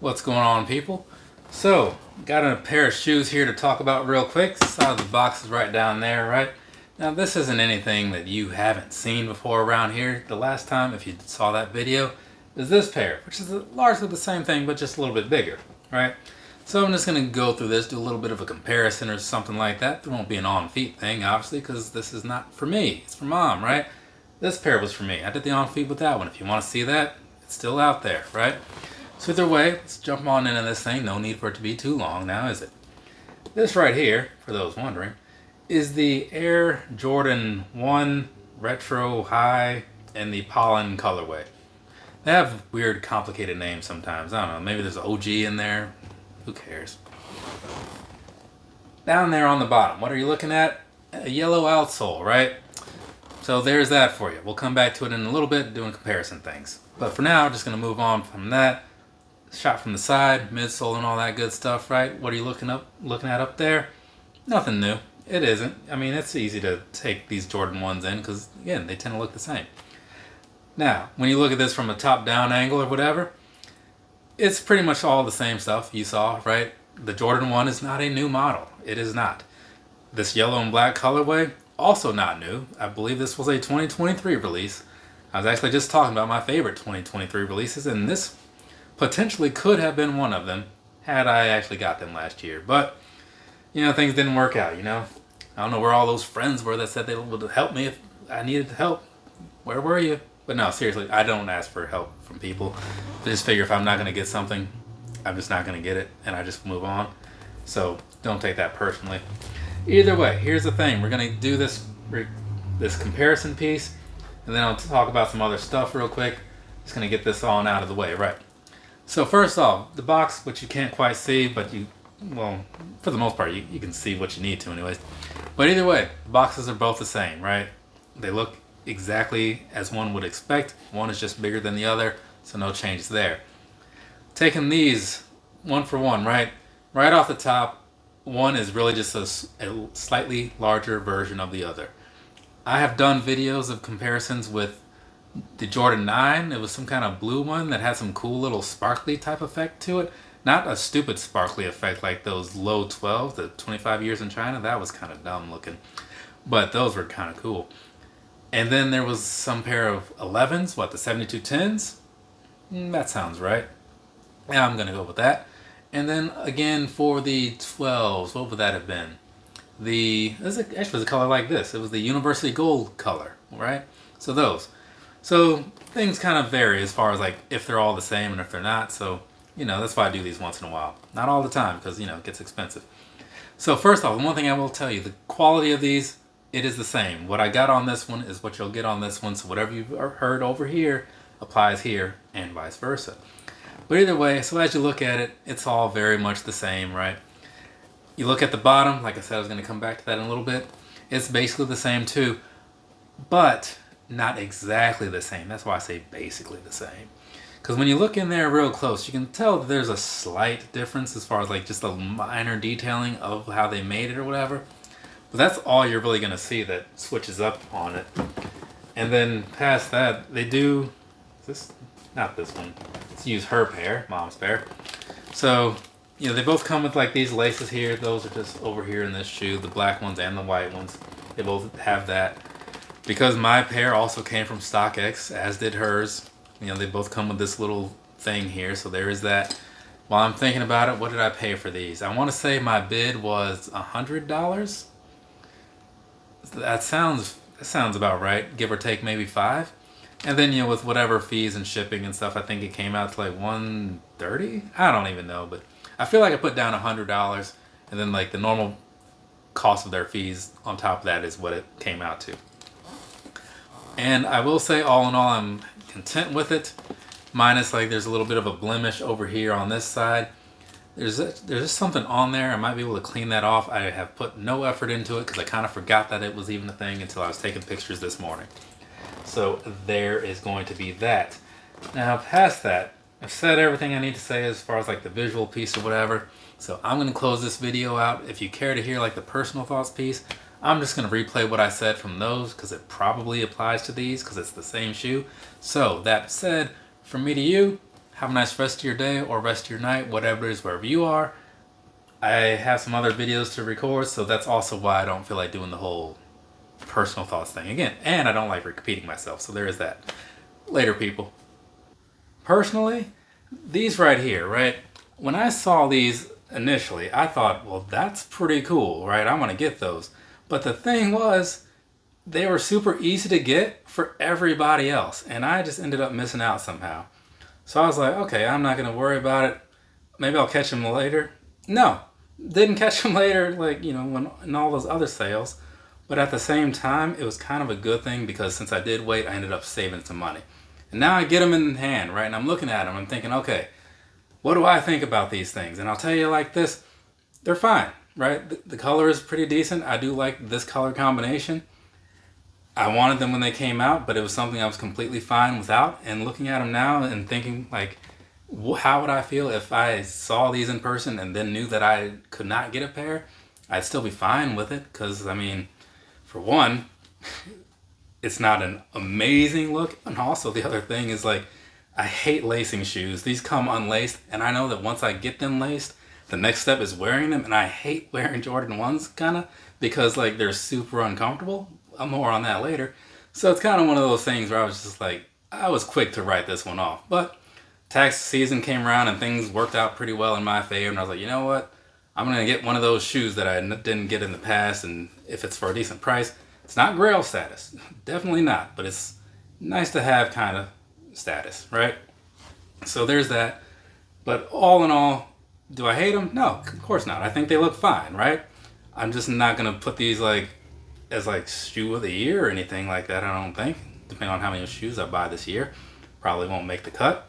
What's going on, people? So, got a pair of shoes here to talk about real quick. Side of the box is right down there, right? Now, this isn't anything that you haven't seen before around here. The last time, if you saw that video, is this pair, which is largely the same thing, but just a little bit bigger, right? So I'm just going to go through this, do a little bit of a comparison or something like that. There won't be an on-feet thing, obviously, because this is not for me. It's for mom, right? This pair was for me. I did the on-feet with that one. If you want to see that, it's still out there, right? So either way, let's jump on into this thing. No need for it to be too long now, is it? This right here, for those wondering, is the Air Jordan 1 Retro High in the Pollen colorway. They have weird, complicated names sometimes. I don't know, maybe there's an OG in there. Who cares? Down there on the bottom, what are you looking at? A yellow outsole, right? So there's that for you. We'll come back to it in a little bit, doing comparison things. But for now, I'm just going to move on from that. Shot from the side, midsole and all that good stuff, right? What are you looking at up there? Nothing new. It isn't. I mean, it's easy to take these Jordan 1s in because, again, they tend to look the same. Now, when you look at this from a top-down angle or whatever, it's pretty much all the same stuff you saw, right? The Jordan 1 is not a new model. It is not. This yellow and black colorway, also not new. I believe this was a 2023 release. I was actually just talking about my favorite 2023 releases, and this potentially could have been one of them had I actually got them last year. But, you know, things didn't work out, you know. I don't know where all those friends were that said they would help me if I needed help. Where were you? But no, seriously, I don't ask for help from people. I just figure if I'm not going to get something, I'm just not going to get it, and I just move on. So don't take that personally. Either way, here's the thing. We're going to do this comparison piece, and then I'll talk about some other stuff real quick. Just going to get this on out of the way, right? So first off, the box, which you can't quite see, but well, for the most part, you can see what you need to anyways. But either way, the boxes are both the same, right? They look exactly as one would expect. One is just bigger than the other, so no change there. Taking these one for one, right? Right off the top, one is really just a slightly larger version of the other. I have done videos of comparisons with the Jordan 9. It was some kind of blue one that had some cool little sparkly type effect to it. Not a stupid sparkly effect like those low 12s, the 25 years in China. That was kind of dumb looking. But those were kind of cool. And then there was some pair of 11s, what, the 7210s? That sounds right. Yeah, I'm going to go with that. And then again for the 12s, what would that have been? It was a color like this. It was the University Gold color, right? So those. So things kind of vary as far as like if they're all the same and if they're not. So, you know, that's why I do these once in a while. Not all the time because, you know, it gets expensive. So first off, one thing I will tell you, the quality of these, it is the same. What I got on this one is what you'll get on this one. So whatever you've heard over here applies here and vice versa. But either way, so as you look at it, it's all very much the same, right? You look at the bottom, like I said, I was going to come back to that in a little bit. It's basically the same too, but not exactly the same. That's why I say basically the same. Because when you look in there real close, you can tell that there's a slight difference as far as like just a minor detailing of how they made it or whatever. But that's all you're really going to see that switches up on it. And then past that, they do, not this one. Let's use her pair, mom's pair. So, you know, they both come with like these laces here. Those are just over here in this shoe, the black ones and the white ones. They both have that. Because my pair also came from StockX, as did hers. You know, they both come with this little thing here, so there is that. While I'm thinking about it, what did I pay for these? I want to say my bid was $100. That sounds about right, give or take maybe $5. And then, you know, with whatever fees and shipping and stuff, I think it came out to like $130. I don't even know, but I feel like I put down $100, and then like the normal cost of their fees on top of that is what it came out to. And I will say, all in all, I'm content with it. Minus, like, there's a little bit of a blemish over here on this side. There's just something on there. I might be able to clean that off. I have put no effort into it because I kind of forgot that it was even a thing until I was taking pictures this morning. So there is going to be that. Now, past that, I've said everything I need to say as far as like the visual piece or whatever. So I'm going to close this video out. If you care to hear like the personal thoughts piece, I'm just going to replay what I said from those because it probably applies to these because it's the same shoe. So that said, from me to you, Have a nice rest of your day or rest of your night, whatever it is, wherever you are. I have some other videos to record, so that's also why I don't feel like doing the whole personal thoughts thing again. And I don't like repeating myself, so there is that. Later, people. Personally, these right here, right? When I saw these initially, I thought, well, that's pretty cool, right? I want to get those. But the thing was, they were super easy to get for everybody else, and I just ended up missing out somehow. So I was like, okay, I'm not going to worry about it. Maybe I'll catch them later. No, didn't catch them later, like, you know, when in all those other sales. But at the same time, it was kind of a good thing because since I did wait, I ended up saving some money. And now I get them in hand, right? And I'm looking at them. I'm thinking, okay, what do I think about these things? And I'll tell you like this, they're fine, right? The color is pretty decent. I do like this color combination. I wanted them when they came out, but it was something I was completely fine without. And looking at them now and thinking, like, how would I feel if I saw these in person and then knew that I could not get a pair? I'd still be fine with it because, I mean, for one, it's not an amazing look. And also the other thing is, like, I hate lacing shoes. These come unlaced, and I know that once I get them laced, the next step is wearing them, and I hate wearing Jordan 1s kind of because, like, they're super uncomfortable. More on that later. So it's kind of one of those things where I was just like, I was quick to write this one off. But tax season came around and things worked out pretty well in my favor, and I was like, you know what? I'm going to get one of those shoes that I didn't get in the past, and if it's for a decent price, it's not grail status. Definitely not, but it's nice to have kind of status, right? So there's that. But all in all, do I hate them? No, of course not. I think they look fine, right? I'm just not going to put these like as like shoe of the year or anything like that, I don't think. Depending on how many shoes I buy this year. Probably won't make the cut.